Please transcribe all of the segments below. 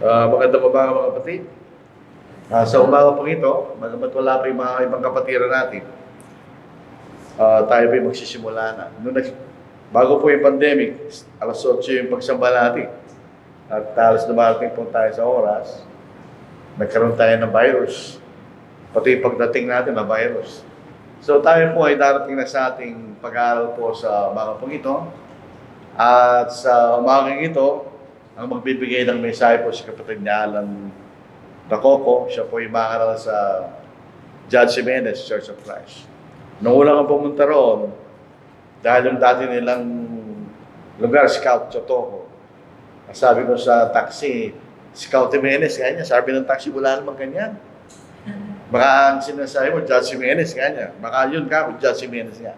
Magandang umaga mga kapatid. Sa umaga po ito, magamat wala pa yung mga ibang kapatiran natin, tayo po yung magsisimula na. Bago po yung pandemic, alas 8 yung pagsamba natin. At halos dumarating po tayo sa oras, nagkaroon tayo ng virus. Pati yung pagdating natin na virus. So tayo po ay darating na sa ating pag-aaral po sa umaga po ito. At sa umaga ito, ang magbibigay ng mensahe po si kapatid niya Alan Dacoco. Siya po yung makaral sa Judge Jimenez Church of Christ. Nung una kang pumunta roon, dahil yung dati nilang lugar, Scout Chotoco. Sabi ko sa taxi, Scout Jimenez, kanya. Sabi ng taxi, wala namang ganyan. Baka ang sinasabi mo, Judge Jimenez, kanya. Baka yun ka, Judge Jimenez nga.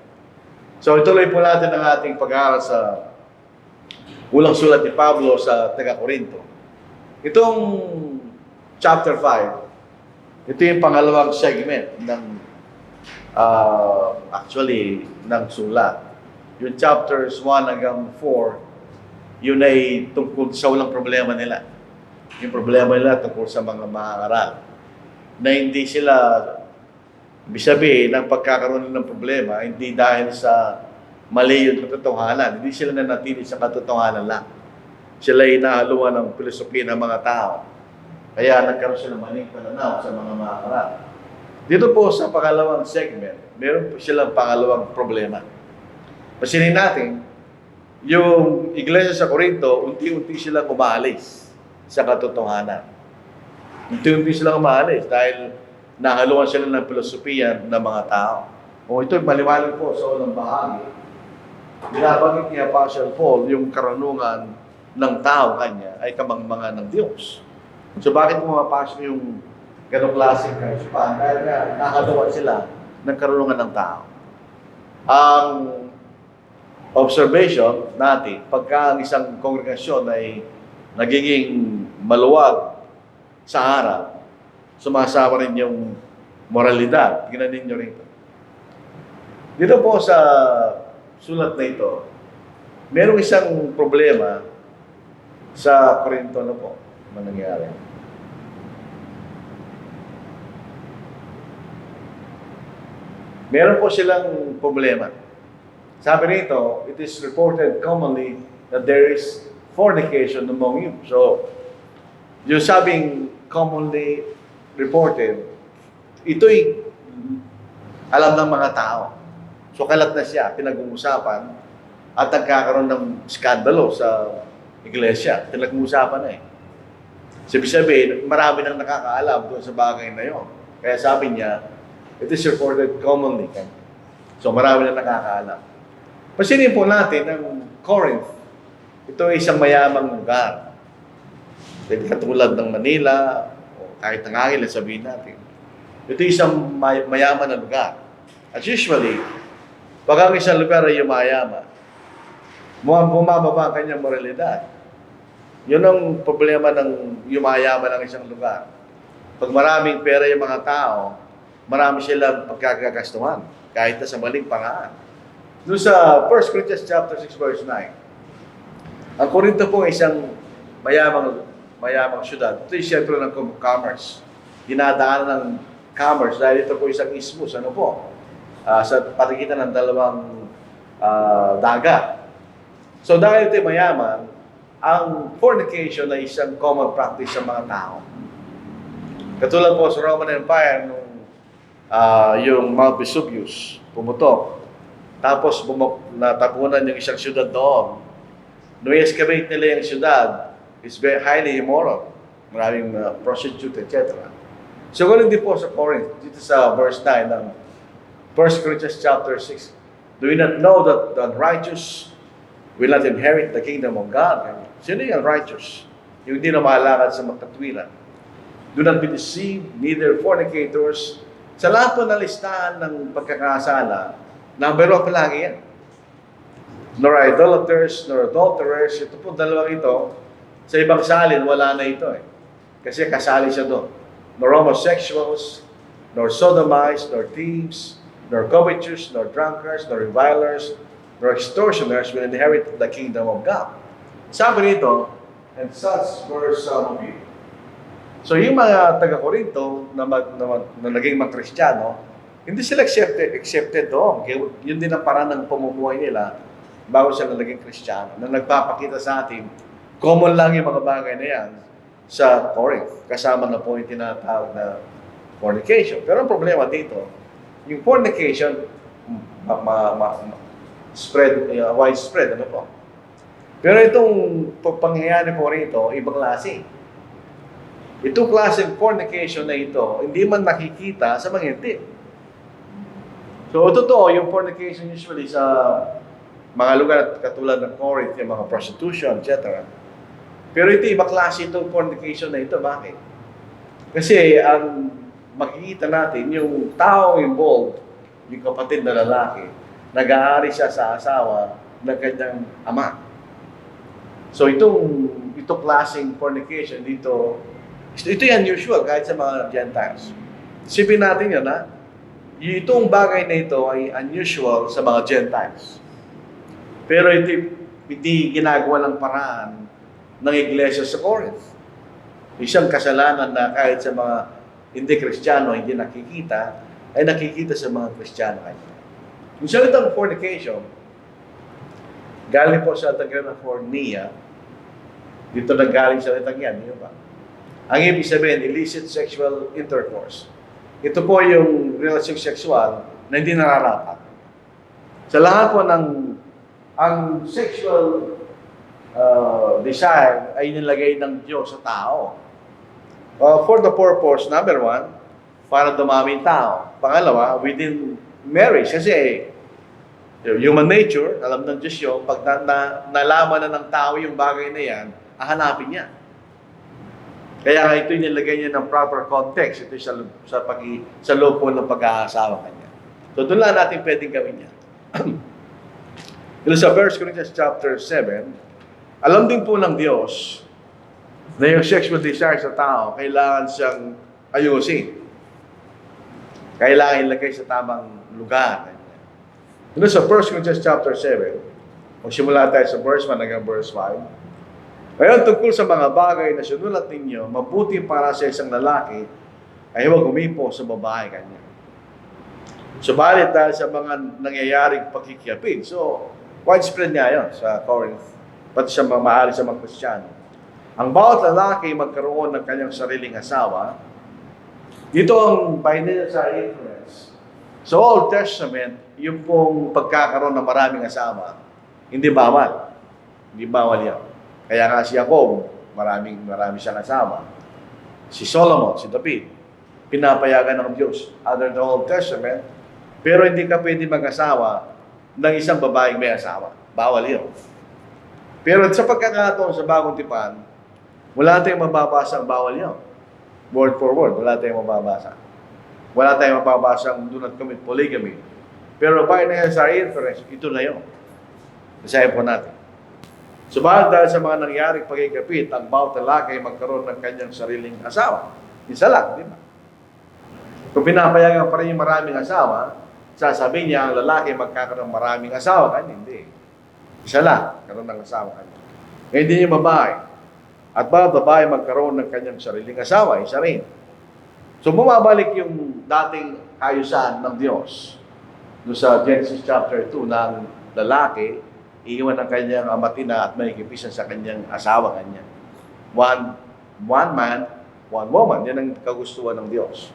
So ituloy po natin ang ating pag-aaral sa ulang sulat ni Pablo sa Taga-Corinto. Itong chapter 5, ito yung pangalawang segment ng ng sulat. Yung chapters 1 hanggang 4, yun ay tungkol sa walang problema nila. Yung problema nila tungkol sa mga mangangaral. Na hindi sila, ibig sabihin, ng pagkakaroon ng problema, hindi dahil sa mali yung katotohanan. Hindi sila nanatili sa katotohanan lang. Sila ay nahaluan ng filosofiya ng mga tao. Kaya nagkaroon sila ng maling pananaw sa mga mangangaral. Dito po sa pangalawang segment, meron po silang pangalawang problema. Pasinin natin, yung iglesia sa Corinto, unti-unti silang umaalis sa katotohanan. Unti-unti silang umaalis dahil nahaluan sila ng filosofiya ng mga tao. O ito, maliwanag po sa unang bahagi. Binabanggit ni Apostle Paul yung karunungan ng tao kanya ay kamangmangan ng Diyos. So bakit pumapasok yung ganong klaseng kaisipan? Dahil nga nakaluan sila ng karunungan ng tao. Ang observation natin, pagka ang isang kongregasyon ay nagiging maluwag sa harap, sumasama rin yung moralidad. Tingnan ninyo rito. Dito po sa sulat na ito, merong isang problema sa Corinto na po na nangyari. Meron po silang problema. Sabi rito, it is reported commonly that there is fornication among you. So, yung sabing commonly reported, ito'y alam ng mga tao. So kalat na siya, pinag-uusapan at nagkakaroon ng skandalo sa iglesia. Pinag-uusapan na eh. Sabi-sabi, marami nang nakakaalam doon sa bagay na yun. Kaya sabi niya, it is reported commonly. So marami nang nakakaalam. Pasinin po natin ang Corinth. Ito ay isang mayamang lugar. Hindi katulad ng Manila o kahit ng Angel, sabihin natin. Ito ay isang mayaman na lugar. At usually, pag ang isang lugar ay yumayaman, bumababa ang kanyang moralidad. Yun ang problema ng yumayaman ng isang lugar. Pag maraming pera yung mga tao, marami silang pagkakagastuhan, kahit na sa maling paraan. Doon sa 1 Corinthians chapter 6 verse 9, ang Corinto po ay isang mayamang syudad. Ito yung sentro ng commerce. Dinadaanan ng commerce dahil ito po isang isthmus. Ano po? Sa pagitan ng dalawang dagat. So dahil ito mayaman, ang fornication ay isang common practice sa mga tao. Katulad po sa Roman Empire, nung yung Mount Vesuvius pumutok, tapos natapunan yung isang syudad doon. Nung i-excavate nila yung syudad, it's very highly immoral. Maraming prostitute, etc. So ganun din po sa Corinth, dito sa verse 9 ng 1 Corinthians chapter 6. Do you not know that the unrighteous will not inherit the kingdom of God? Sino yung unrighteous? Yung hindi na mahalakad sa makatwiran. Do not be deceived, neither fornicators. Sa lahat po na listahan ng pagkakasala, number 1 palagi yan. Nor idolaters, nor adulterers. Ito po, dalawang ito. Sa ibang salin, wala na ito eh. Kasi kasali siya doon. Nor homosexuals, nor sodomites, nor thieves, nor covetous, nor drunkards, nor revilers, nor extortioners will inherit the kingdom of God. Sabi nito, and such were some of you. So yung mga taga-Korinto na naging mga Kristiyano, hindi sila accepted doon. Yun din ang paraan ng pamumuhay nila bago sila naging Kristiyano. Na nagpapakita sa atin, common lang yung mga bagay na yan sa Corinth. Kasama na po yung tinatawag na fornication. Pero ang problema dito, yung fornication, widespread, ano po. Pero itong pangyayari po rito, ibang klase. Itong klaseng fornication na ito, hindi man nakikita sa mga hindi. So, totoo, yung fornication usually sa mga lugar katulad ng Corinth, yung mga prostitution, etc. Pero ito, ibang klase itong fornication na ito. Bakit? Kasi ang makikita natin, yung tao involved, yung kapatid na lalaki, nag-aari siya sa asawa ng kanyang ama. So itong klaseng fornication dito, ito yung unusual kahit sa mga Gentiles. Sipin natin yun, ha? Itong bagay na ito ay unusual sa mga Gentiles. Pero hindi ginagawa ng paraan ng iglesia sa Corinth. Isang kasalanan na kahit sa mga hindi Kristiyano hindi nakikita, ay nakikita sa mga Kristiyano. Yung salitang fornication, galing po sa taga fornia, dito nanggaling sa salitang yan, di ba? Ang ibig sabihin, illicit sexual intercourse. Ito po yung relasyong sexual na hindi nararapat. Sa lahat po ang sexual desire ay nilagay ng Diyos sa tao. For the purpose, number one, para dumami tao. Pangalawa, within marriage. Kasi human nature, alam ng Diyos yun, pag nalaman na ng tao yung bagay na yan, hahanapin niya. Kaya nga ito nilagay niya ng proper context. Ito sa loob po ng pag-aasawa kanya. So doon lang natin pwedeng gawin niya. Sa 1 Corinthians chapter 7, alam din po ng Diyos na yung sexual desire sa tao, kailangan siyang ayusin. Kailangan ilagay sa tamang lugar. Sa 1 Corinthians chapter 7, magsimula tayo sa verse 1 hanggang verse 5, ngayon, tungkol sa mga bagay na sinulat ninyo, mabuti para sa isang lalaki ay huwag umipo sa babae kanya. Subalit dahil sa mga nangyayaring pagkikiyapid, so widespread nga yun sa Corinth, pati sa mga mahali sa mga Kristiyano. Ang bawat lalaki magkaroon ng kanyang sariling asawa, dito ang binary sa influence. Sa Old Testament, yung pong pagkakaroon ng maraming asawa, hindi bawal. Hindi bawal yan. Kaya nga si Jacob, marami siyang asawa. Si Solomon, si David, pinapayagan ng Diyos under the Old Testament, pero hindi ka pwede mag-asawa ng isang babaeng may asawa. Bawal yun. Pero sa pagkakataon sa Bagong Tipan, wala tayong mababasa ang bawal yun. Word for word, wala tayong mababasa. Wala tayong mababasa ang do not commit polygamy. Pero by necessary inference, ito na yun. Basahin po natin. Subalit dahil sa mga nangyaring pagkikapit, ang bawat lalaki ay magkaroon ng kanyang sariling asawa. Isa lang, di ba? Kung pinapayagan pa rin yung maraming asawa, sasabihin niya ang lalaki magkakaroon ng maraming asawa. Kanya, hindi. Isa lang, karoon ng asawa kanya. Ngayon din yung babae. At bawat babae magkaroon ng kanyang sariling asawa, isa rin. So bumabalik yung dating ayusan ng Diyos. Doon sa Genesis chapter 2 ng lalaki, iiwan ang kanyang amatina at makikipisan sa kanyang asawa kanya. One man, one woman. Yan ang kagustuhan ng Diyos.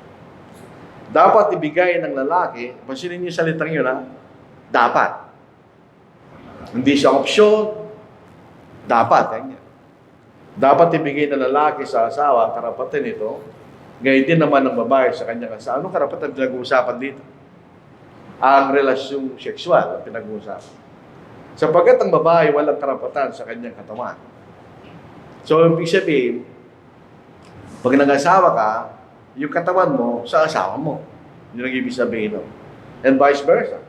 Dapat ibigay ng lalaki, pansinin niyo yung salitang yun, ha? Dapat. Hindi siya opsyon. Dapat. Yan. Dapat ibigay ng lalaki sa asawa ang karapatan nito. Ngayon din naman ng babae sa kanyang asawa. Anong karapatan pinag-uusapan dito? Ang relasyong sexual ang pinag-uusapan. Sapagkat ang babae walang karapatan sa kanyang katawan. So, ibig sabihin, pag nag-asawa ka, yung katawan mo sa asawa mo. Yun ang ibig sabihin. No? And vice versa.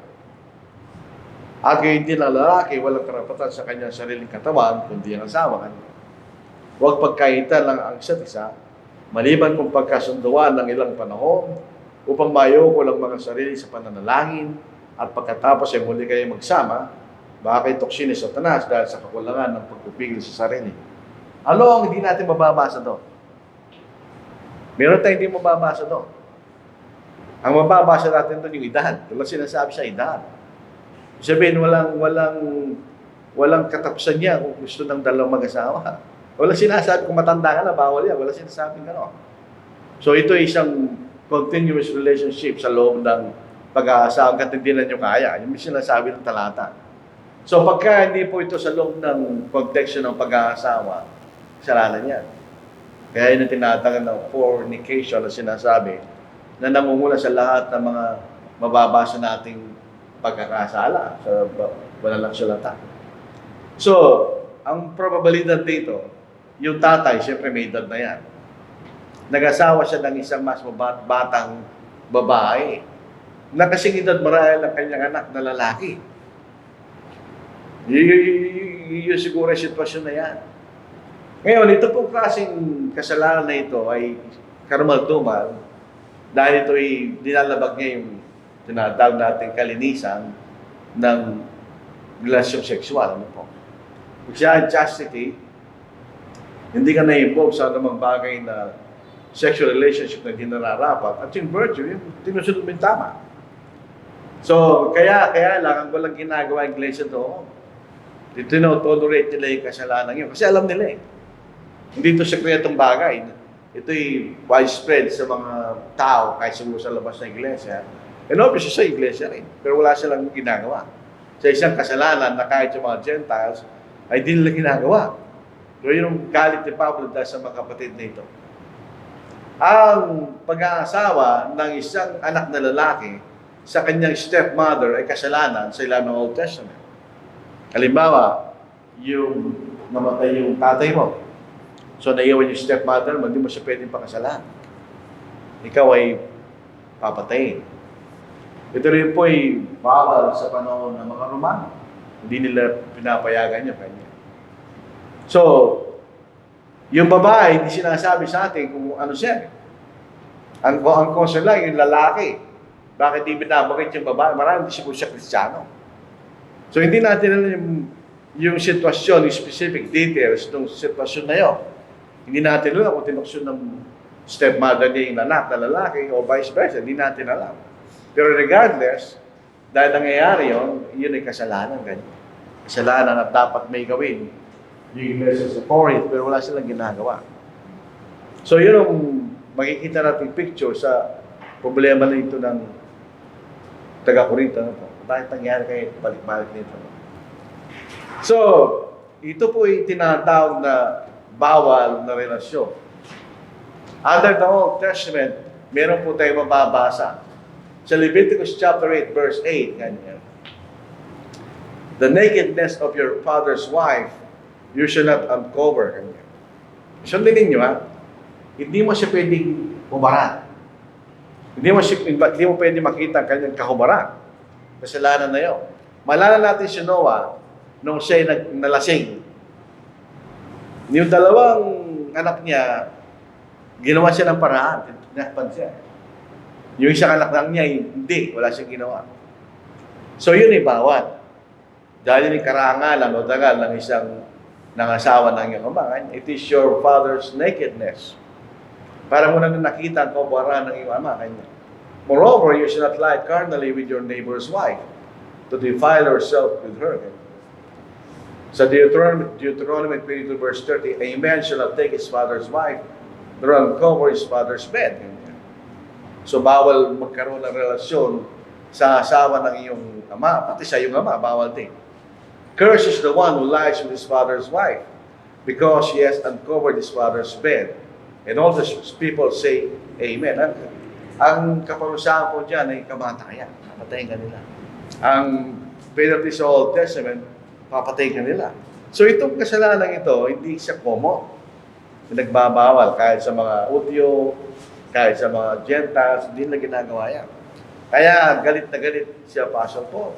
At ngayon din ang lalaki, walang karapatan sa kanyang sariling katawan, kundi ang asawa kanya. Huwag pagkaitan lang ang isa't isa, maliban kung pagkasunduan ng ilang panahon, upang mayoko lang mga sarili sa pananalangin, at pagkatapos ay muli kayo magsama, baka kayo tuksin ni Satanas dahil sa kakulangan ng pagpupigil sa sarili. Ano ang hindi natin mababasa doon? Meron tayong hindi mababasa doon. Ang mababasa natin doon yung edad. Walang sinasabi sa edad. Sabihin, walang katapsan niya kung gusto ng dalawang mag-asawa. Walang sinasabi kung matanda ka na, bawal yan. Walang sinasabi ka no. So ito ay isang continuous relationship sa loob ng pag-aasawa hanggat hindi na nyo kaya. Yung sinasabi ng talata. So pagka hindi po ito sa loob ng context ng pag-aasawa, kasalanan yan. Kaya yun ang tinatawag ng fornication na sinasabi na namumula sa lahat ng mga mababasa nating pagkakasala sa wala salata. So, ang probabilidad dito, yung tatay, siyempre may edad na yan. Nag-asawa siya ng isang mas batang babae na kasing edad marahil ng kanyang anak na lalaki. Yun siguro yung sitwasyon na yan. Ngayon, ito pong klaseng kasalanan na ito ay karumal-dumal dahil ito ay nilalabag niya yung tinatawag natin kalinisan ng relasyong sexual. Ano po? Kasi ang chastity, hindi ka na-involve sa anumang bagay na sexual relationship na hindi nararapat. At yung virtue, yung tinusunod mo yung tama. So, kaya lang, ang walang ginagawa ang iglesia doon. Tinotolerate nila yung kasalanan yun. Kasi alam nila eh. Hindi ito sekretong bagay. Ito'y widespread sa mga tao kahit siguro sa labas ng iglesia. And obviously sa iglesia rin. Pero wala silang ginagawa. Sa isang kasalanan na kahit yung mga Gentiles ay di nila ginagawa. So yun ang galit ni Pablo dahil sa mga kapatid na ito. Ang pag-aasawa ng isang anak na lalaki sa kanyang stepmother ay kasalanan sa ilalim ng Old Testament. Halimbawa, yung namatay yung tatay mo. So, naiwan yung stepmother mo, hindi mo siya pwedeng pakasalan. Ikaw ay papatayin. Ito rin po ay bawal sa panahon ng mga Romano. Hindi nila pinapayagan niya kanya. So, yung babae, hindi sinasabi sa atin kung ano siya. Ang concern lang, yung lalaki. Bakit di binabakit yung babae? Marami hindi siya Kristiyano. So, hindi natin alam yung sitwasyon, yung specific details ng sitwasyon na yun. Hindi natin alam kung tinuksyon ng stepmother niya yung anak na lalaki o vice versa. Hindi natin alam. Pero regardless, dahil nangyayari yun ay kasalanan. Ganyan. Kasalanan at dapat may gawin. Yung iglesia sa Corinth, pero wala silang ginagawa. So yun ang makikita natin picture sa problema na ito ng taga-Corinth. Ano po? Bakit nangyari kayo balik-balik nito? So, ito po ay tinatawag na bawal na relasyon. Under the Old Testament, meron po tayo mababasa. Sa Leviticus chapter 8, verse 8, ganyan. The nakedness of your father's wife, you shall not uncover. Ganyan. Sundin ninyo, ha? Hindi mo siya pwedeng humaran. Hindi mo pwedeng makita ang kanyang kahumaran. Kasalanan na yun. Malala natin si Noah nung siya'y nalasing. Yung dalawang anak niya, ginawa siya ng paraan. Tinakpan siya. Yung isang anak lang niya, hindi. Wala siyang ginawa. So yun ay bawal. Dahil yung karangalan o dagal ng isang nangasawa ng iyong ama, it is your father's nakedness. Para mo na nakita ang kabaran ng iyong ama. Moreover, you should not lie carnally with your neighbor's wife to defile yourself with her. Sa Deuteronomy 22 verse 30, a man shall not take his father's wife nor uncover his father's bed. So bawal magkaroon ng relasyon sa asawa ng iyong ama, pati sa iyong ama, bawal din. Cursed is the one who lies with his father's wife, because he has uncovered his father's bed. And all the people say, Amen. Ang kaparusahan po dyan ay kamatayan. Papatayin ka nila. Ang penalty sa Old Testament, papatayin ka nila. So itong kasalanan ito, hindi siya common. Nagbabawal kahit sa mga Udyo, kahit sa mga Gentiles, hindi na ginagawa yan. Kaya galit na galit si Apostle Paul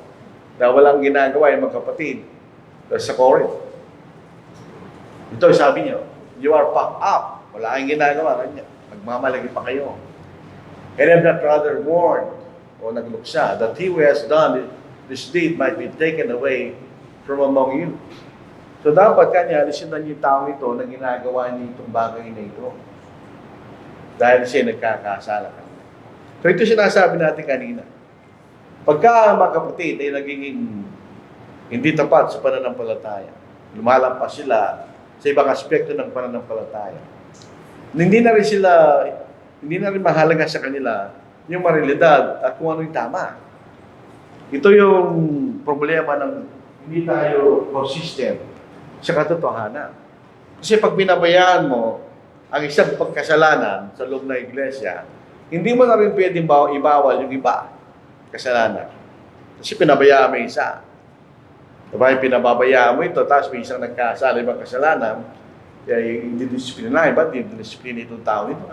na walang ginagawa yung mga kapatid sa Corinth. Ito sabi niyo, you are puffed up. Wala kang ginagawa kanya. Magmamalagi pa kayo. And have not rather warned o nagluksa that he who has done this deed might be taken away from among you. So dapat kanya, alisin na yung tao ito na ginagawa niya itong bagay na ito. dahil siya nagkakasala kanina. So ito sinasabi natin kanina. Pagka mga kapatid ay naging hindi tapat sa pananampalataya, lumalampas sila sa ibang aspekto ng pananampalataya, hindi na rin mahalaga sa kanila yung moralidad at kung ano yung tama. Ito yung problema ng hindi tayo consistent sa katotohanan. Kasi pag binabayaan mo ang isang pagkasalanan sa loob ng iglesia, hindi mo na rin pwedeng ibawal yung iba kasalanan. Kasi pinabayaan mo isa. Diba, pinababayaan mo ito, tapos may isang nagkasala ibang kasalanan, kaya hindi disiplina, ba't hindi disiplina itong tao ito?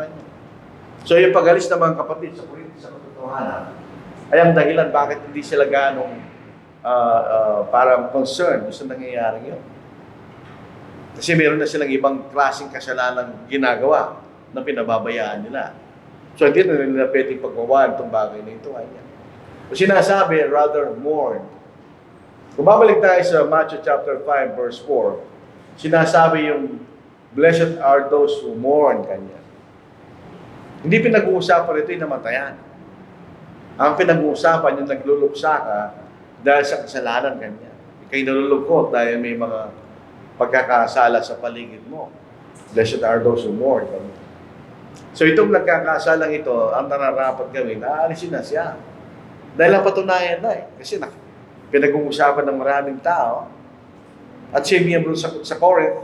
So yung pag-alis ng mga kapatid sa katotohanan, ay ang dahilan bakit hindi sila ganong parang concern sa nangyayari yun. Kasi meron na silang ibang klaseng kasalanan ginagawa na pinababayaan nila. So hindi na nila pwedeng pagmawaan itong bagay na ito. So sinasabi, rather mourn. Kung babalik tayo sa Matthew chapter 5 verse 4, sinasabi yung blessed are those who mourn kanya. Hindi pinag-uusapan ito yung namatayan. Ang pinag-uusapan yung nagluluksa ka dahil sa kasalanan kanya. Ika'y nalulungkot dahil may mga pagkakasala sa paligid mo. Blessed are those who mourn kanya. So itong nagkakasalang ito, ang nararapat gawin, aalisin na siya. Dahil ang patunayan na Kasi pinag-uusapan ng maraming tao at siya miyembro sa Corinth,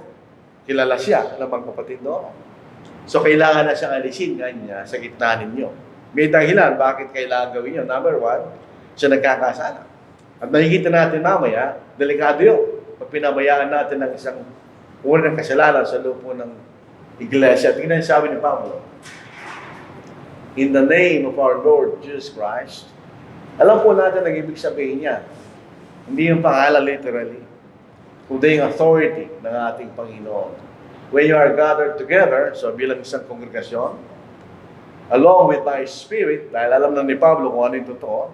kilala siya, alam ang kapatid doon. So kailangan na siyang alisin kanya sa gitna ninyo. May dahilan bakit kailangan gawin yun. Number one, siya nagkakasala. At nakikita natin mamaya, delikado yun. Pag pinabayaan natin ng isang unang kasalanan sa lupo ng iglesia. Tingnan sabi ni Pablo, in the name of our Lord Jesus Christ. Alam po natin ang ibig sabihin niya. Hindi yung pangalan literally, kundi yung authority ng ating Panginoon. When you are gathered together, so bilang isang kongregasyon, along with my spirit, dahil alam na ni Pablo kung ano yung totoo,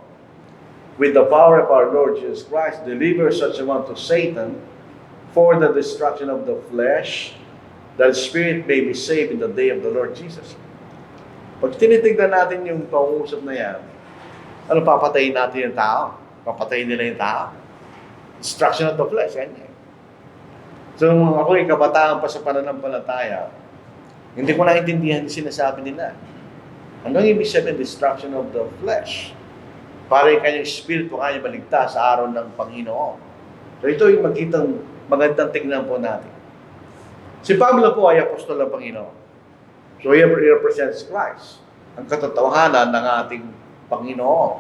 with the power of our Lord Jesus Christ, deliver such a one to Satan for the destruction of the flesh, that the spirit may be saved in the day of the Lord Jesus. Pag tinitignan natin yung pangusap na yan, ano papatayin natin yung tao? Papatayin nila yung tao. Destruction of the flesh, yan. So, ako yung kabataan pa sa pananampalataya, hindi ko naintindihan yung sinasabi nila. Anong ibig sabihin, destruction of the flesh? Para yung kanyang espiritu kanya baligtas sa araw ng Panginoon. So, ito yung magandang tingnan po natin. Si Pablo po ay apostol ng Panginoon. So, he represents Christ, ang katotohanan ng ating Panginoon.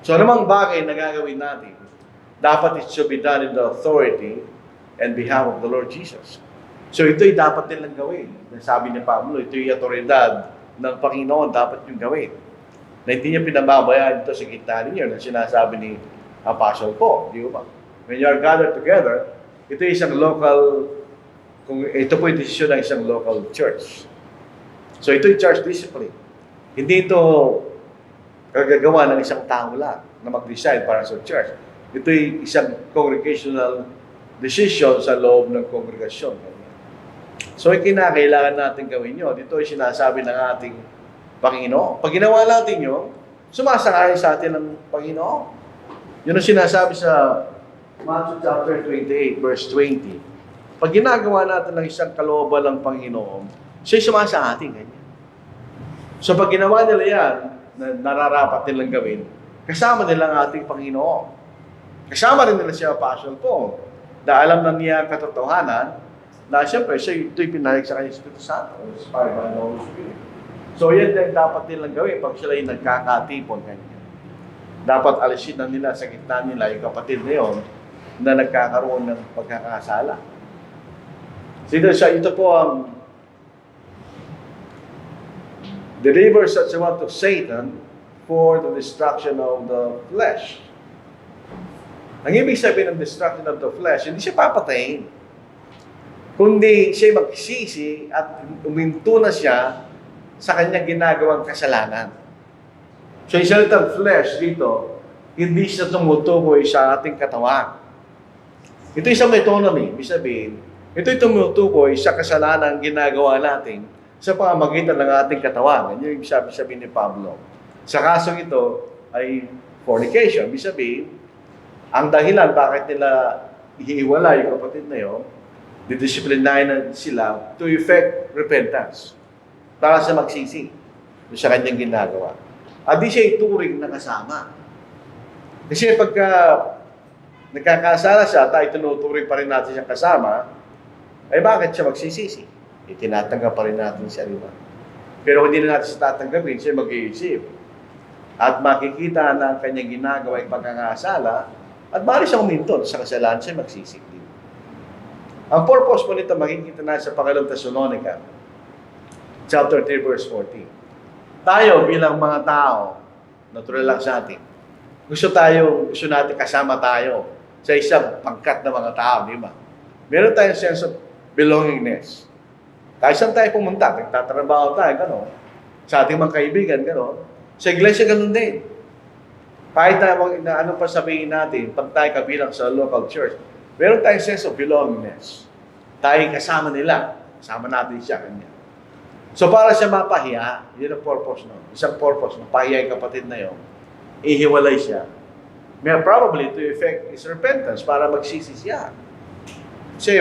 So, anumang bagay na gagawin natin, dapat it should be done in the authority and behalf of the Lord Jesus. So, ito'y dapat nilang gawin. Sabi ni Pablo, ito'y autoridad ng Panginoon, dapat yung gawin. Na hindi niya pinababayaan ito sa gitna ninyo na sinasabi ni Apostle Paul. Di ba? When you are gathered together, ito isang local, ito po yung desisyon ng isang local church. So, ito'y church discipline. Hindi ito kagagawa ng isang tao lang na mag-decide para sa church. Ito'y isang congregational decision sa loob ng kongregasyon. So, kinakailangan natin gawin yun. Ito ay sinasabi ng ating Panginoon. Pag ginawa natin yun, sumasakay sa atin ng Panginoon. Yun ang sinasabi sa Matthew chapter 28, verse 20. Pag ginagawa natin ng isang kalooban ng Panginoon, siya'y sumasa atin. Ganyan. So, pag ginawa nila yan, na nararapat nilang gawin, kasama nila ang ating Panginoon. Kasama rin nila si Apostle Paul. Dahil alam na niya ang katotohanan, na siyempre, ito'y pinahig sa kanyang Espiritu Santo, inspired by the Holy Spirit. So, yan din dapat nilang gawin pag sila yung nagkakatipon. Dapat alisin na nila sa gitna nila yung kapatid na yun na nagkakaroon ng pagkakasala. Ito po ang deliver such a one to Satan for the destruction of the flesh. Ang ibig sabihin ng destruction of the flesh, hindi siya papatayin. Kundi siya magsisi at uminto na siya sa kanyang ginagawang kasalanan. So, yung salitang flesh dito, hindi siya tumutukoy sa ating katawan. Ito isang metonymy, ibig sabihin, ito'y tumutukoy sa kasalanan ginagawa natin sa pamamagitan ng ating katawan. Yan yung sabi ni Pablo. Sa kasong ito ay fornication. Ibig sabihin, ang dahilan bakit nila ihiwala yung kapatid na yun, didisiplinahin na sila to effect repentance. Para sa magsisi sa kanyang ginagawa. At di siya ituring na kasama. Kasi pagka nagkakasala siya, tayo tinuturing pa rin natin siyang kasama, ay bakit siya magsisisi? Tinatanggap pa rin natin siya, di ba? Pero hindi na natin siya tatanggapin, siya mag-iisip. At makikita na ang kanyang ginagawa ay pagkakasala, at maaari siyang uminton sa kasalanan, siya magsisik din. Ang purpose po nito, makikita na sa Pangalawang Thessalonica, chapter 3, verse 14. Tayo bilang mga tao, natural lang sa atin, gusto natin kasama tayo sa isang pangkat ng mga tao, di ba? Meron tayong sense of belongingness. Kahit saan tayo pumunta, nagtatrabaho tayo, gano'n. Sa ating mga kaibigan, gano'n. Sa iglesia, gano'n din. Kahit ano pa sabihin natin, pag tayo kabilang sa local church, meron tayong sense of belongingness. Tayo kasama nila. Kasama natin siya, kanya. So para siya mapahiya, yun ang purpose nun. Isang purpose, mapahiya yung kapatid na yun, ihiwalay siya. May probably to effect his repentance para magsisi siya. Kasi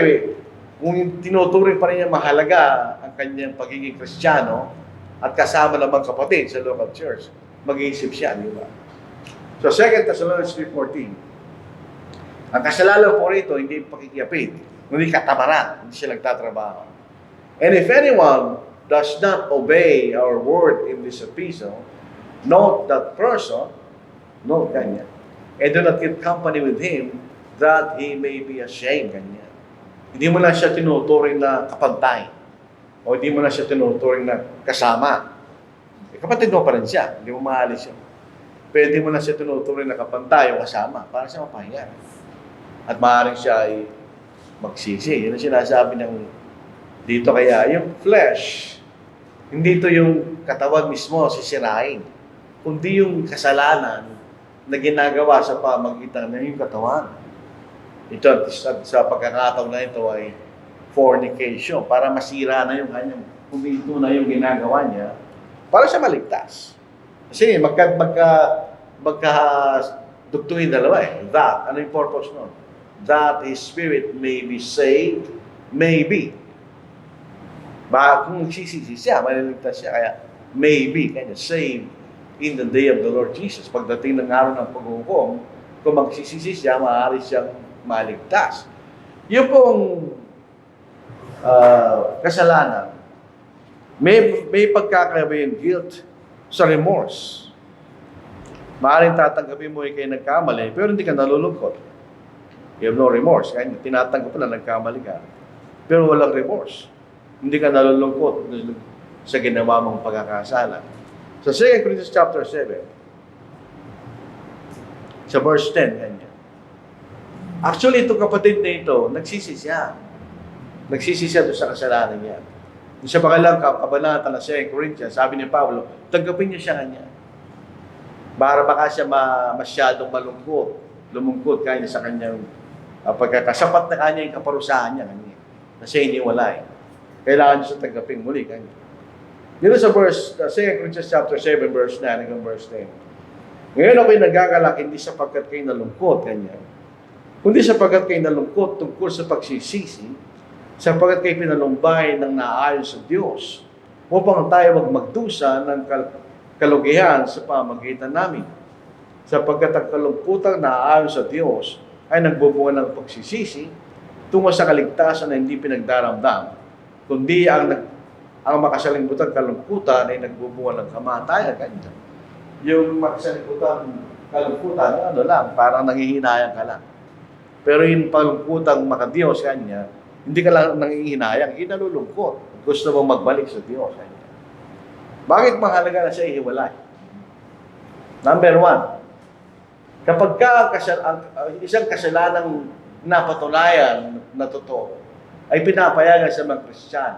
kung tinuturing pa rin niya mahalaga ang kanyang pagiging Kristiyano at kasama namang kapatid sa local church, mag-iisip siya, di ba? So 2 Thessalonians 3:14. Ang kasalanan po rito, hindi pakikiyapid, hindi katamaran, hindi siya nagtatrabaho. And if anyone does not obey our word in this epistle, note that person, note kanya, and do not keep company with him, that he may be ashamed, kanya. Hindi mo na siya tinuturing na kapantay, o hindi mo na siya tinuturing na kasama. Kapatid mo pa rin siya, hindi mo maalis siya. Pero hindi mo na siya tinuturing na kapantay o kasama, para siya mapahinga. At maaaring siya ay magsisi. Yun ang sinasabi ng dito, kaya yung flesh, hindi ito yung katawan mismo sisirain, kundi yung kasalanan na ginagawa sa pamagitan ng yung katawan. Ito, sa pagkakataon na ito ay fornication, para masira na yung kanyang, kundi ito na yung ginagawa niya, para siya maligtas. Kasi magka-dugtungin dalawa eh. That, ano yung purpose nun? That his spirit may be saved, maybe. Kung nagsisisi siya, maliligtas siya, kaya maybe, kanya saved in the day of the Lord Jesus. Pagdating ng araw ng paghuhukom, kung magsisisi siya, maaari siyang maligtas. Yung pong kasalanan, may pagkakabi yung guilt sa remorse. Maaaring tatanggapin mo kayo nagkamali, pero hindi ka nalulungkot. You have no remorse. Kaya tinatanggap mo na nagkamali ka, pero walang remorse. Hindi ka nalulungkot sa ginawa mong pagkakasala. Sa 2 Corinthians chapter 7, sa verse 10, ganyan. Actually, itong kapatid na ito, nagsisi siya. Nagsisi siya doon sa kasalanan niya. Sa pangalang kabanata na 2 Corinthians, sabi ni Pablo, tanggapin niya siya kanya. Para baka siya masyadong lumungkot kanya sa kanyang pagkakasapat na kanya yung kaparusahan niya kanya. Na siya iniwalay. Kailangan niya siya tanggapin muli kanya. Dito sa verse, 2 Corinthians chapter 7, verse 9 hanggang verse 10. Ngayon ako'y nagagalak, hindi sapagkat kayo nalungkot, kanya. Kundi sapagkat kayo nalungkot tungkol sa pagsisisi, sapagkat kayo pinalumbay ng naayon sa Diyos, upang tayo magdusa ng kalugihan sa pamagitan namin. Sapagkat ang kalungkutang naayon sa Diyos ay nagbubunga ng pagsisisi tungo sa kaligtasan na hindi pinagdaramdam, kundi ang makasalimutan kalungkutan ay nagbubunga ng kamatayan. Kanya. Yung makasalimutan kalungkutan, ano lang, parang nangihinayang ka lang. Pero yung kalungkutang makadiyos kanya, hindi ka lang nangihinayang, inalulungkot. Gusto mong magbalik sa Diyos. Kanya. Bakit mahalaga na siya ihiwalay? Number 1, kapag isang kasalanang napatunayan na totoo, ay pinapayagan sa mga Kristiyano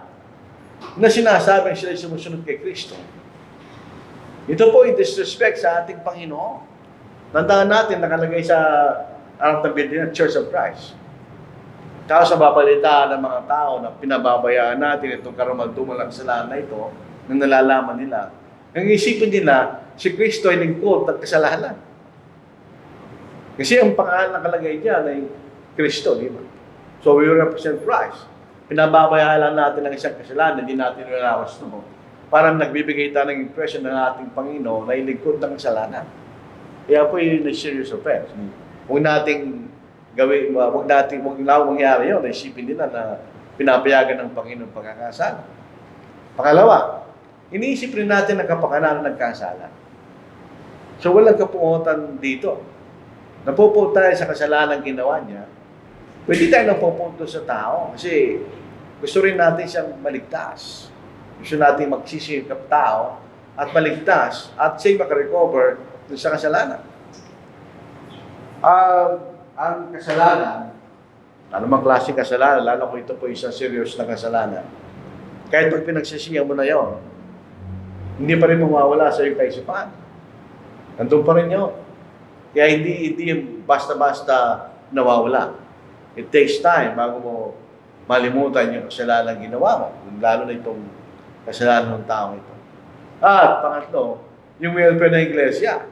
na sinasabing sila sumusunod kay Kristo. Ito po ay disrespect sa ating Panginoon. Tandaan natin, nakalagay sa harap ng building ng Church of Christ. Tapos sa babalitaan ng mga tao na pinababayaan natin itong karumaldumal ng kasalanan na ito, na nalalaman nila, ang isipin nila, si Kristo ay lingkod ng kasalanan. Kasi ang pangalan nakalagay diyan ay Kristo, di ba? So we represent Christ. Pinababayaan lang natin ang isang kasalanan, hindi natin nilalawas no. Parang nagbibigay tayo ng impression ng ating Panginoon na ilingkod ng kasalanan. Kaya po yun ay serious offense. Huwag nating gawin, huwag na mangyari yun. Isipin nila na pinapayagan ng Panginoon pagkakasala. Pangalawa, iniisip rin natin ang kapakanan ng nagkasala. So walang kapungutan dito. Napupunta tayo sa kasalanan ginawa niya, pwede tayo napupunta sa tao kasi gusto rin natin siyang maligtas. Gusto natin magsisikap tao at maligtas at siya makarecover dun sa kasalanan. Ang kasalanan, anumang klaseng kasalanan, lalo kung ito po isang serious na kasalanan, kahit pag pinagsisiyan mo na yon, hindi pa rin mawawala sa iyong kaisipan. Nandun pa rin yun. Kaya hindi yung basta-basta nawawala. It takes time bago mo malimutan yung kasalanan ginawa mo, lalo na itong kasalanan ng taong ito. At pangatlo, yung welfare ng iglesia.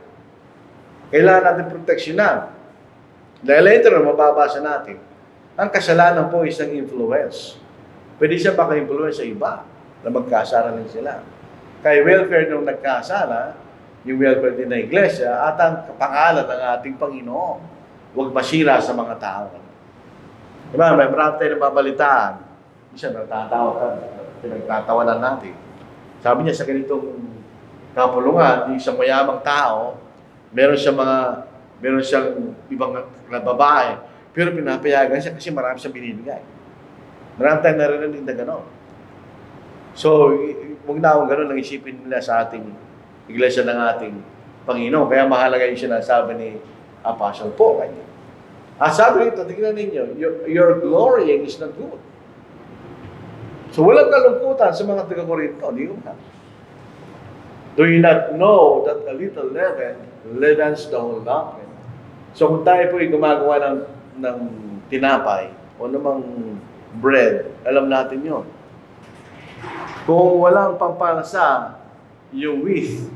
Kailangan natin proteksyonan. Dahil later, mababasa natin, ang kasalanan po isang influence. Pwede siya maka-influence sa iba na magkasala rin sila. Kaya welfare nung nagkasala, yung welfare din ng iglesia, at ang pangalan ng ating Panginoon. Huwag masira sa mga tao. Diba, may marami tayo nababalitaan. Isa pinagtatawanan natin. Sabi niya sa ganitong kapulungan, yung isang mayamang tao, meron siyang ibang babae, pero pinapayagan siya kasi marami siyang binibigay. Marami tayong narinig na gano'n. So, huwag na akong gano'n ang isipin nila sa ating iglesia ng ating Panginoon. Kaya mahalaga yung sinasabi ni Apostle Paul. At sabi rito, tingnan ninyo, your glorying is not good. So, walang kalungkutan sa mga taga-Korinto. Hindi ko na. Do you not know that a little leaven leavens the whole lump? So, kung tayo po ay gumagawa ng tinapay o namang bread, alam natin yon. Kung walang pampalasa yung wheat,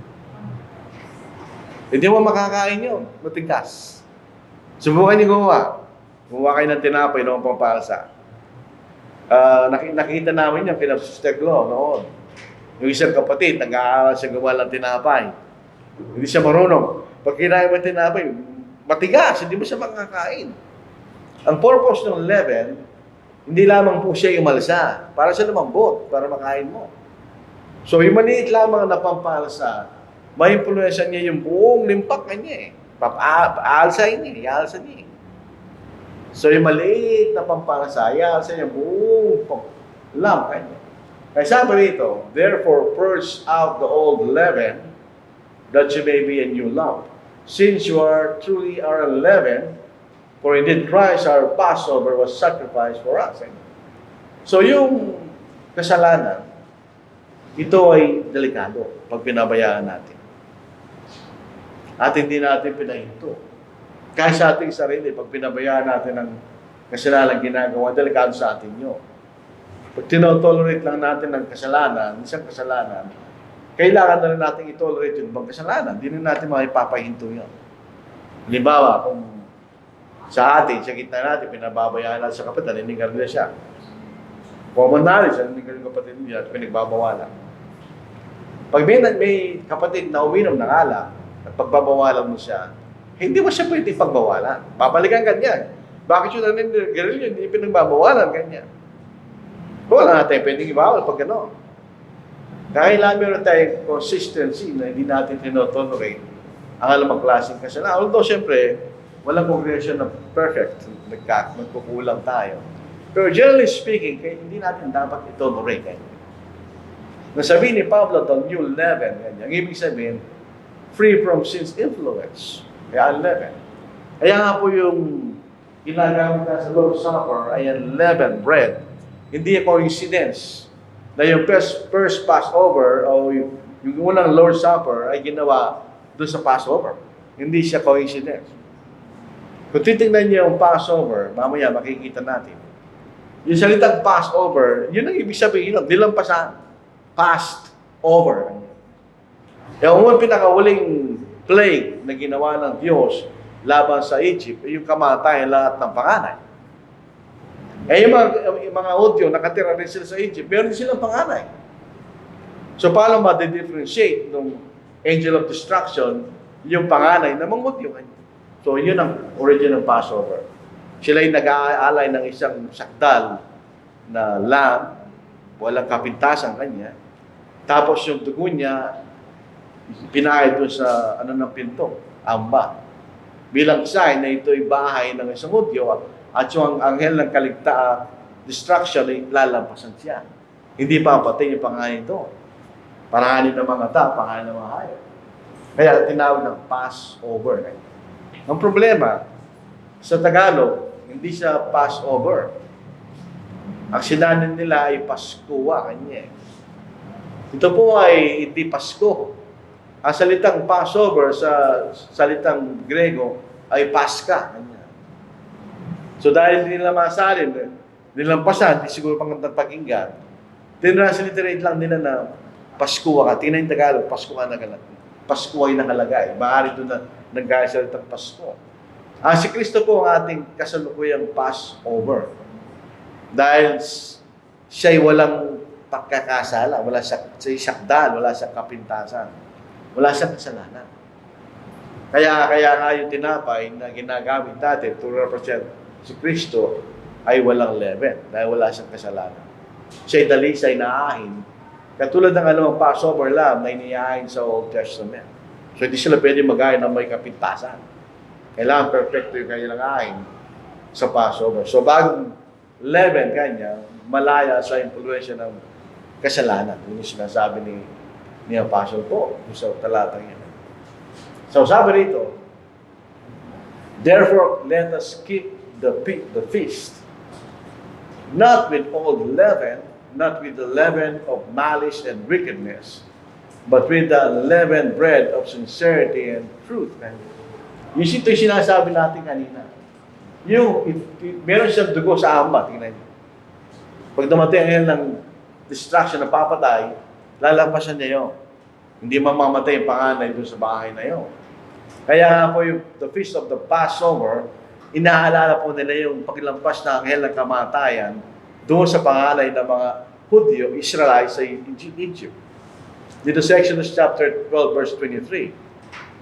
hindi mo makakain yun. Matigas. Subukan niyo gumawa. Gumawa kayo ng tinapay na pampalasa. Nakita namin yung kina Sister Glo noon. Yung isang kapatid, nag-aaral siya gumawa ng tinapay. Hindi siya marunong. Pag kinain mo tinapay, matigas, hindi mo siya makakain. Ang purpose ng leaven, hindi lamang po siya yung malasa, para siya lumambot, para makain mo. So, yung maliit lamang na pampalasa, may impluensya niya yung buong limpak niya eh. Aalsa niya eh. So, yung maliit na pampalasa, aalsa niya buong lump niya. Kaya sabi rito, therefore purge out the old leaven, that you may be a new lump. Since you are truly unleavened, for indeed Christ our Passover was sacrificed for us. So yung kasalanan, ito ay delikado pag pinabayaan natin. At hindi natin pinahinto. Kaya sa ating sarili, pag pinabayaan natin ang kasalanan ginagawa, delikado sa atin yun. Pag tinotolerate lang natin ng kasalanan, isang kasalanan, kailangan na rin natin itolerate yung ibang kasalanan. Hindi na natin maipapahinto yun. Halimbawa, kung sa atin, sa gitna natin, pinababayaan natin sa kapatid, naninigal na siya. Common knowledge, naninigal yung kapatid niya at pinagbabawalan. Pag may kapatid na uminom ng alak at pagbabawalan mo siya, hindi mo siya pwede pagbawalan. Babalikan ganyan. Bakit yung naninigal yun, hindi pinagbabawalan ganyan. Wala natin pwedeng ibawal pag gano'n. Kailangan meron tayong consistency na hindi natin tinotolerate ang alamang klaseng kasalanan. Although, siyempre, walang congregation na perfect. Magkukulang tayo. Pero generally speaking, hindi natin dapat itolerate. Nasabi ni Pablo, the new leaven. Ang ibig sabihin, free from sin's influence. Kaya unleavened. Kaya nga po yung ginagamit na sa Lord's Supper ay unleavened bread. Hindi coincidence na yung first Passover o yung unang Lord's Supper ay ginawa doon sa Passover. Hindi siya coincidence. Kung titignan niyo yung Passover, mamaya makikita natin, Yung salitang Passover, yun ang ibig sabihin nun, nilampasan. Passed over. Yung pinakahuling plague na ginawa ng Diyos laban sa Egypt, yung kamatayan lahat ng panganay. Yung mga Hudyo, nakatira rin sila sa Egypt, meron silang panganay. So, paano ma-differentiate ng angel of destruction yung panganay ng mga Hudyo? So, yun ang origin ng Passover. Sila'y nag-aalay ng isang sakdal na lamb, walang kapintasan kanya. Tapos yung dugo niya, pinahid doon sa ng pinto, amba. Bilang sign na ito'y bahay ng isang Hudyo at yung anghel ng destruction ay lalampasan siya. Hindi papatay yung pangalan ito. Pangalan ng mga tao, pangalan ng mga hayop. Kaya tinawag ng Passover. Ang problema, sa Tagalog, hindi siya Passover. Ang sinanin nila ay Paskuwa kanya. Ito po ay hindi Pasko. Ang salitang Passover sa salitang Grego ay Paska. So dahil hindi nila masalin, nilampasan, di siguro pang pakinggan, tinransliterate lang nila na Paskuwa ka. Tingnan yung Tagalog, Paskuwa na galat. Paskuwa ay nakalagay. Maaari doon na nagkaya salitang Pasko. Si Kristo po ang ating kasalukuyang Passover. Dahil siya'y walang pagkakasala, wala siya'y sakdal, wala siyang kapintasan, wala siyang kasalanan. Kaya nga yung tinapay na ginagamit natin to represent si Kristo ay walang leaven dahil wala siyang kasalanan. Siya'y dalisay na ahin, katulad ng Passover lamb na iniyahin sa Old Testament. So hindi sila pwede mag-ahin ng may kapintasan. Kailangan perfecto yung kanilang ahin sa Passover. So bagong leaven kanya, malaya sa impluensya ng kasalanan. Yun yung sinasabi ni Apostle Paul sa talatang yan. So sabi rito, therefore let us keep the feast, not with old leaven, not with the leaven of malice and wickedness, but with the leavened bread of sincerity and truth. Yung ito yung sinasabi natin kanina. Meron siyang dugo sa amba, tingnan niyo. Pag dumating ng destruction na papatay, lalampasan niya yun. Hindi mamamatay yung panganay doon sa bahay na yun. Kaya po yung the feast of the Passover, inaalala po nila yung paglampas ng anghel ng kamatayan doon sa panganay ng mga Hudyo, Israelites sa Egypt. Dito sa Exodus chapter 12, verse 23.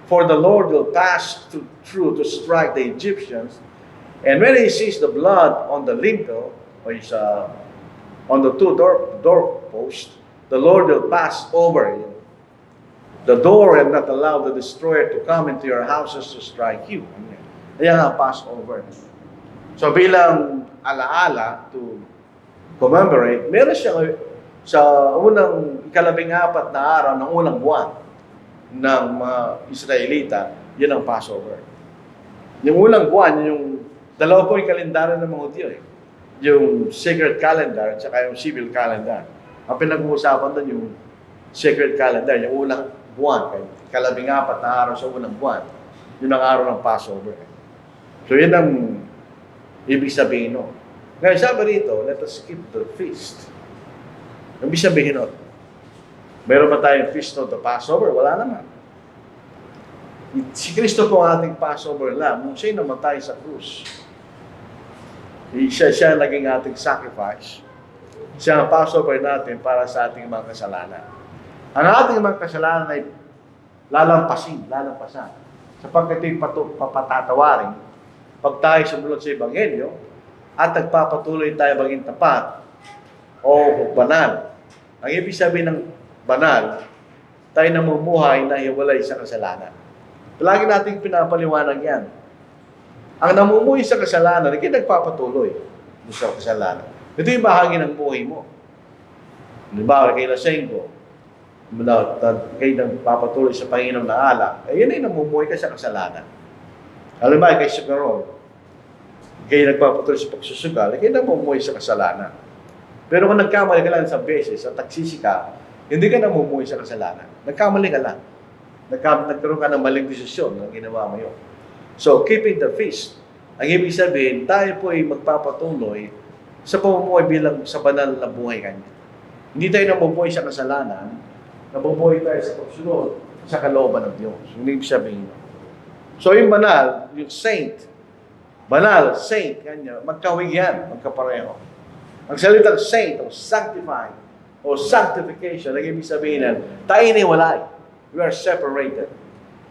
For the Lord will pass through to strike the Egyptians, and when he sees the blood on the lintel, or on the two doorposts, the Lord will pass over the door and not allow the destroyer to come into your houses to strike you. Ayan ang Passover. So bilang alaala to commemorate, meron siya sa unang ikalabing-apat na araw ng unang buwan ng mga Israelita, yun ang Passover. Yung unang buwan, yung dalawa po yung kalendaryo ng mga Hudyo. Yung sacred calendar at saka yung civil calendar. Ang pinag-uusapan doon yung sacred calendar, yung unang buwan. Kalabing-apat na araw sa unang buwan. Yun ang araw ng Passover. So yun ang ibig sabihin nun. Ngayon sabi rito, let us keep the feast. Ibig sabihin nun, meron ba tayong feast of the Passover? Wala naman. Si Kristo po ang ating Passover lamb. Nung siya'y namatay sa krus, siya naging ating sacrifice. Siya ang Passover natin para sa ating mga kasalanan. Ang ating mga kasalanan ay lalampasan. Sapagkat ito'y papatatawarin pag tayo sumunod sa Ebanghelyo at nagpapatuloy tayo maging tapat o banal. Ang ibig sabihin ng banal, tayo namumuhay na hiwalay sa kasalanan. Palagi nating pinapaliwanag yan. Ang namumuhay sa kasalanan, hindi nagpapatuloy sa kasalanan. Ito yung bahagi ng buhay mo. Halimbawa, kay Lasenggo, kayo nagpapatuloy sa Panginoon na alak, yun ay namumuhay ka sa kasalanan. Halimbawa, kay Sugaron, kayo nagpapatuloy sa pagsusugal, kayo namumuhay sa kasalanan. Pero kung nagkamali ka lang sa beses at tagsisi ka, hindi ka namumuhay sa kasalanan. Nagkamali ka lang. Nagkaroon ka ng maling desisyon na ginawa mo yun. So, keeping the feast, ang ibig sabihin, tayo po ay magpapatuloy sa pamumuhay bilang sa banal na buhay kanya. Hindi tayo nabubuhay sa kasalanan, nabubuhay tayo sa pagsunod sa kalooban ng Diyos. Yung ibig sabihin. So yung banal, yung saint, banal, saint, kanya, magkawig yan, magkapareho. Ang salitang saint o sanctified o sanctification, ang ibig sabihin yan, tayo iniwalay. We are separated.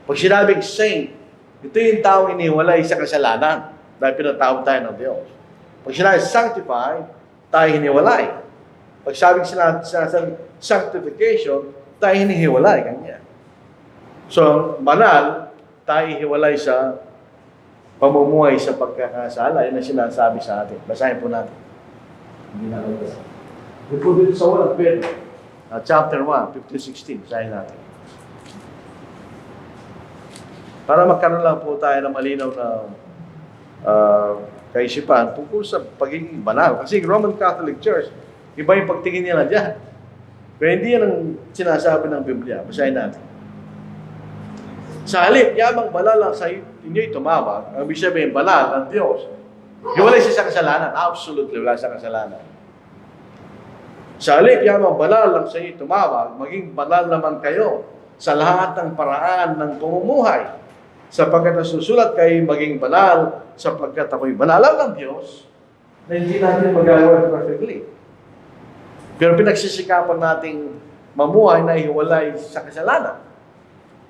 Pag sinabing saint, ito yung taong iniwalay sa kasalanan dahil pinatawag tayo ng Diyos. Pag sinabing sanctified, tayo hiniwalay. Pag sinasabing sanctification, tayo hinihiwalay. Kanya. So, banal, tayo hiwalay sa pamumuhay sa pagkakasala. Yan ang sinasabi sa atin. Basahin po natin. Hindi na ito. Ito dito sa 1 Pedro, chapter 1, 15-16. Basahin natin. Para magkaroon lang po tayo ng malinaw na kaisipan tungkol sa pagiging banal. Kasi Roman Catholic Church, iba yung pagtingin nila dyan. Pero hindi yan ang sinasabi ng Biblia. Basahin natin. Sa halip, yamang banal lang sa inyo'y tumawag. Ang ibig sabihin, banal ng Diyos. Hiwalay siya sa kasalanan. Absolutely, wala sa kasalanan. Sa halip, yamang banal lang sa inyo'y tumawag. Maging banal naman kayo sa lahat ng paraan ng pamumuhay. Sapagkat nasusulat kayo maging banal sapagkat ako'y banalan ng Diyos na hindi natin magagawa perfectly. Pero pinagsisikapan nating mamuhay na ihiwalay sa kasalanan.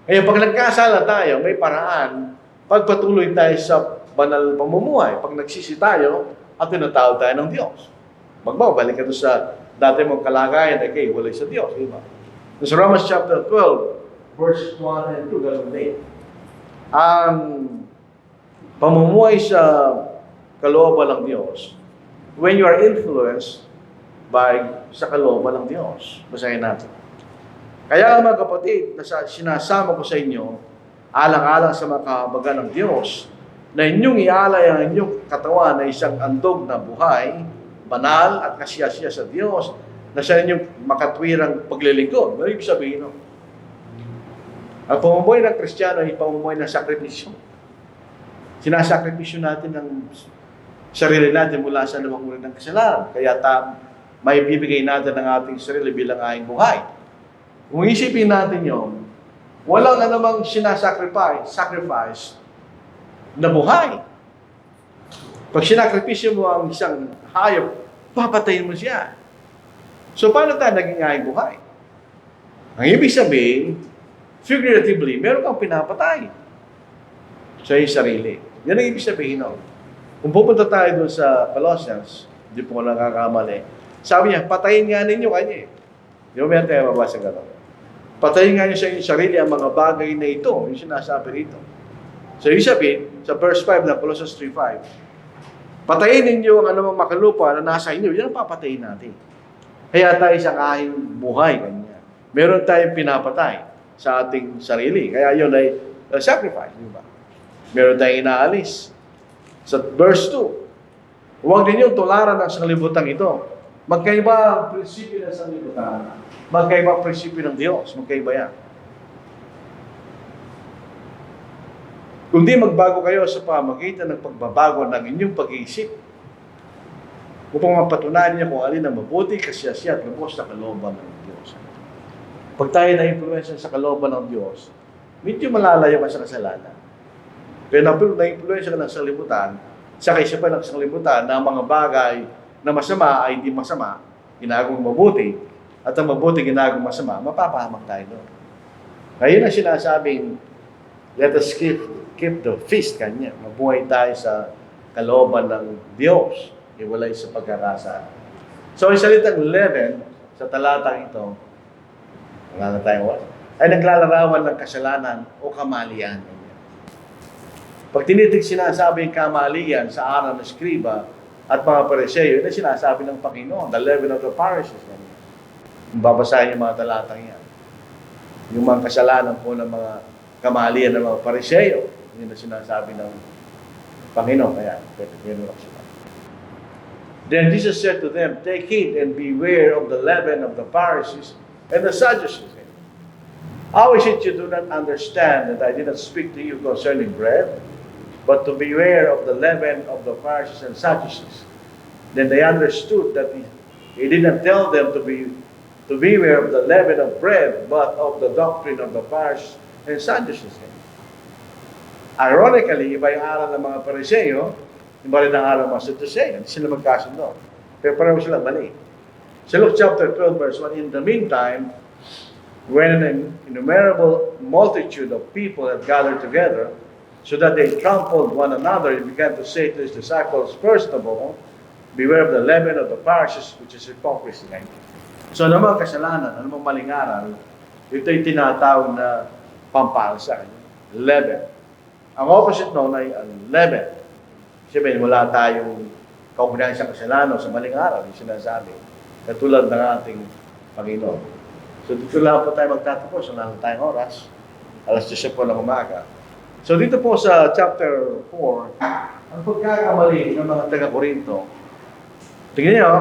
Kaya pag nagkasala tayo, may paraan, pagpatuloy tayo sa banal pamumuhay. Pag nagsisi tayo, at tinatawag tayo ng Diyos. Magbabalik ka doon sa dati mong kalagayan na kayo hiwalay sa Diyos. Diba? Sa Romans chapter 12, verse 1 and 2, ganun din. Ang pamumuhay sa kalooban ng Diyos, when you are influenced sa kalooban ng Diyos. Basahin natin. Kaya mga kapatid, sinasama ko sa inyo, alang-alang sa mga kahabagan ng Diyos, na inyong ialay ang inyong katawan na isang andog na buhay, banal at kasiyasiya sa Diyos, na sa inyong makatwirang paglilingkod. Ano ibig sabihin? Ang pamumuhay ng Kristiyano ay pamumuhay ng sakripisyo. Sinasakripisyo natin ng sarili natin mula sa anumang uri ng kasalanan. Kaya may bibigay natin ang ating sarili bilang aking buhay. Kung isipin natin yun, walang anumang sacrifice na buhay. Pag sinakripisyo mo ang isang hayop, papatayin mo siya. So, paano tayo naging aking buhay? Ang ibig sabihin, figuratively, meron kang pinapatay sa iyong sarili. Yan ang ibig sabihin. No? Kung pupunta tayo doon sa Colossians, hindi po ko nakakamali, sabi niya, patayin nga ninyo kanya. Di ba meron tayo mabasa gano'n? Patayin nga niyo sa inyong sarili ang mga bagay na ito, yung sinasabi rito. So, ibig sabihin, sa verse 5 na Colossians 3:5, patayin ninyo ang anumang makalupa na nasa inyo, yan ang papatayin natin. Kaya tayo isang ahing buhay kanya. Meron tayong pinapatay sa ating sarili. Kaya yun ay sacrifice, di ba? Meron tayong inaalis. Sa verse 2, huwag ninyong tularan ang sanglibutang ito. Magkaiba ang prinsipyo ng sanglibutan. Magkaiba ang prinsipyo ng Diyos. Magkaiba yan. Kung di magbago kayo sa pamagitan ng pagbabago ng inyong pag-iisip, upang mapatunayan niya kung alin ang mabuti, kasiyasiya at lubos na kalooban ng Diyos. Pag tayo na-influensya sa kalooban ng Diyos, medyo malalayo ka sa kasalanan. Pero na-influensya ka ng sanglibutan, sa kaisipan ng sanglibutan na mga bagay na masama ay hindi masama, ginagawang mabuti, at ang mabuti ginagawang masama, mapapahamak tayo doon. Ngayon ang sinasabing, let us keep the feast kanya. Mabuhay tayo sa kalooban ng Diyos, iwalay sa pagkakasala. So, yung salitang leaven, sa talatang ito, wala na tayong wala, ay naglalarawan ng kasalanan o kamalian. Pag tinitig sinasabi yung kamalian sa araw ng Skriba at mga Pariseo, yun ang sinasabi ng Panginoon, the leaven of the Pharisees. Kung babasahin yung mga talatang yan. Yung mga kasalanan po ng mga kamalian ng mga Pariseo, yun ang sinasabi ng Panginoon. Kaya, pwede sila. Then Jesus said to them, take heed and beware of the leaven of the Pharisees and the Sadducees. How is it you do not understand that I did not speak to you concerning bread, but to beware of the leaven of the Pharisees and Sadducees? Then they understood that he didn't tell them to beware of the leaven of bread, but of the doctrine of the Pharisees and Sadducees. Ironically, iba yung aral ng mga Pariseo, iba rin ang aral ng mga Sadduceo. Hindi sila magkasundo. Pero pareho sila mali. So Luke chapter 12, verse 1, in the meantime, when an innumerable multitude of people had gathered together, so that they trampled one another, he began to say to his disciples, first of all, beware of the leaven of the Pharisees, which is hypocrisy. So anumang kasalanan, anumang maling aral, ito'y tinatawag na pampalsa. Leaven. Ang opposite noon ay leaven. Siyempre, wala tayong kaugnayan sa kasalanan sa maling aral, yung sinasabi. Katulad ng ating Panginoon. So dito lang po tayo magtatapos. Wala lang tayong oras. Alas 10 po ng umaga. So dito po sa chapter 4, ang pagkakamali ng mga taga-Korinto. Tingnan niyo,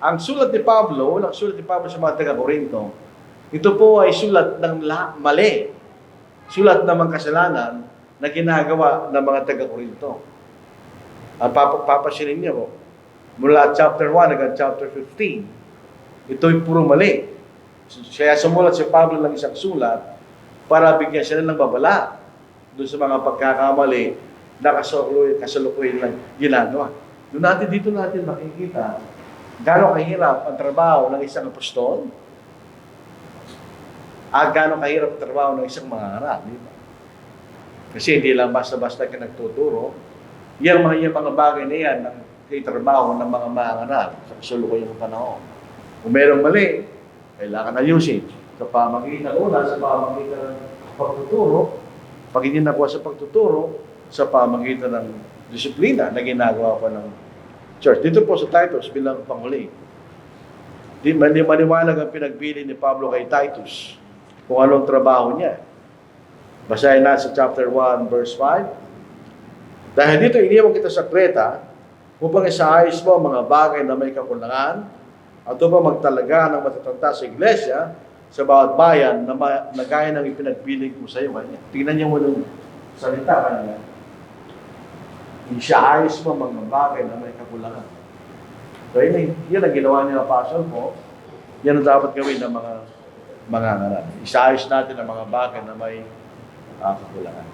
ang sulat ni Pablo, walang sulat ni Pablo sa mga taga-Korinto, ito po ay sulat ng mali. Sulat ng mga kasalanan na ginagawa ng mga taga-Korinto. Ang papasinin niyo po, mula chapter 1 hanggang chapter 15, ito'y puro mali. Kaya sumulat si Pablo ng isang sulat para bigyan sila ng babala doon sa mga pagkakamali na kasalukuyan lang ginagawa. Doon dito natin makikita gano'ng kahirap ang trabaho ng isang apostol at gano'ng kahirap ang trabaho ng isang mangaral. Kasi hindi lang basta-basta ka nagtuturo. Yung mga bagay na yan ang trabaho ng mga mangaral sa kasalukuyang panahon. Kung merong mali, kailangan ayusin. Sa pamagitan sa pamagitan ng pagtuturo, pag hindi nakuha sa pagtuturo, sa pamagitan ng disiplina na ginagawa pa ng church. Dito po sa Titus bilang panghuli. Di maniwalag ang pinagbili ni Pablo kay Titus kung anong trabaho niya. Basahin natin sa chapter 1, verse 5. Dahil dito iniwan kita sa Creta upang isaayos mo ang mga bagay na may kakulangan at upang magtalaga ng matatanda sa iglesia sa bawat bayan na gaya ng ipinagpiling ko sa iyo. Tingnan niyo mo yung salita kanya. Isaayos mo mga bagay na may kakulangan. So yun ang ginawa niya ng Apostle po. Yan ang dapat gawin ng mga ngaral. Isaayos natin ang mga bagay na may kakulangan.